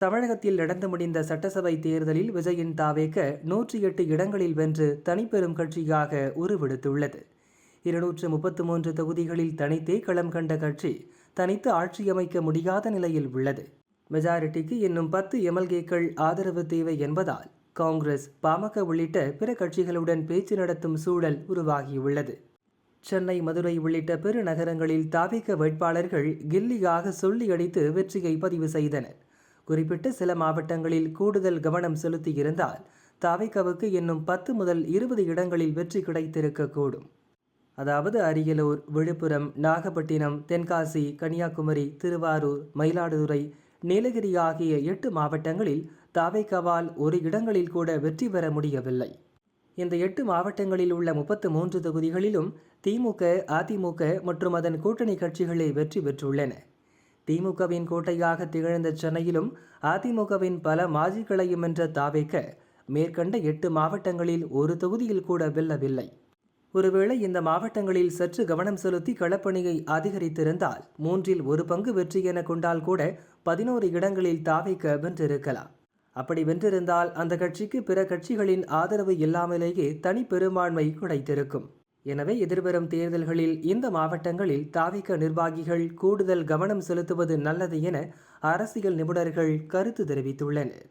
தமிழகத்தில் நடந்து முடிந்த சட்டசபை தேர்தலில் விஜயின் தாவேக 108 இடங்களில் வென்று தனிப்பெரும் கட்சியாக உருவெடுத்துள்ளது. 233 தொகுதிகளில் தனித்தே களம் கண்ட கட்சி தனித்து ஆட்சியமைக்க முடியாத நிலையில் உள்ளது. மெஜாரிட்டிக்கு இன்னும் 10 எம்எல்ஏக்கள் ஆதரவு தேவை என்பதால் காங்கிரஸ், பாமக உள்ளிட்ட பிற கட்சிகளுடன் பேச்சு நடத்தும் சூழல் உருவாகியுள்ளது. சென்னை, மதுரை உள்ளிட்ட பெருநகரங்களில் தாவேக வேட்பாளர்கள் கில்லியாக சொல்லி அடித்து வெற்றியை பதிவு செய்தனர். குறிப்பிட்ட சில மாவட்டங்களில் கூடுதல் கவனம் செலுத்தியிருந்தால் தாவேகாவுக்கு இன்னும் 10 முதல் 20 இடங்களில் வெற்றி கிடைத்திருக்கக்கூடும். அதாவது அரியலூர், விழுப்புரம், நாகப்பட்டினம், தென்காசி, கன்னியாகுமரி, திருவாரூர், மயிலாடுதுறை, நீலகிரி ஆகிய 8 மாவட்டங்களில் தாவேகாவால் ஒரு இடங்களில் கூட வெற்றி பெற முடியவில்லை. இந்த 8 மாவட்டங்களில் உள்ள 33 தொகுதிகளிலும் திமுக, அதிமுக மற்றும் அதன் கூட்டணி கட்சிகளே வெற்றி பெற்றுள்ளன. திமுகவின் கோட்டையாக திகழ்ந்த சென்னையிலும் அதிமுகவின் பல மாஜிக்களையும் வென்ற தாவேக மேற்கண்ட 8 மாவட்டங்களில் ஒரு தொகுதியில் கூட வெல்லவில்லை. ஒருவேளை இந்த மாவட்டங்களில் சற்று கவனம் செலுத்தி களப்பணியை அதிகரித்திருந்தால் 1/3 பங்கு வெற்றி என கொண்டால் கூட 11 இடங்களில் தாவேக வென்றிருக்கலாம். அப்படி வென்றிருந்தால் அந்த கட்சிக்கு பிற கட்சிகளின் ஆதரவு இல்லாமலேயே தனி பெரும்பான்மை கிடைத்திருக்கும். எனவே எதிர்வரும் தேர்தல்களில் இந்த மாவட்டங்களில் தாவேக நிர்வாகிகள் கூடுதல் கவனம் செலுத்துவது நல்லது என அரசியல் நிபுணர்கள் கருத்து தெரிவித்துள்ளனர்.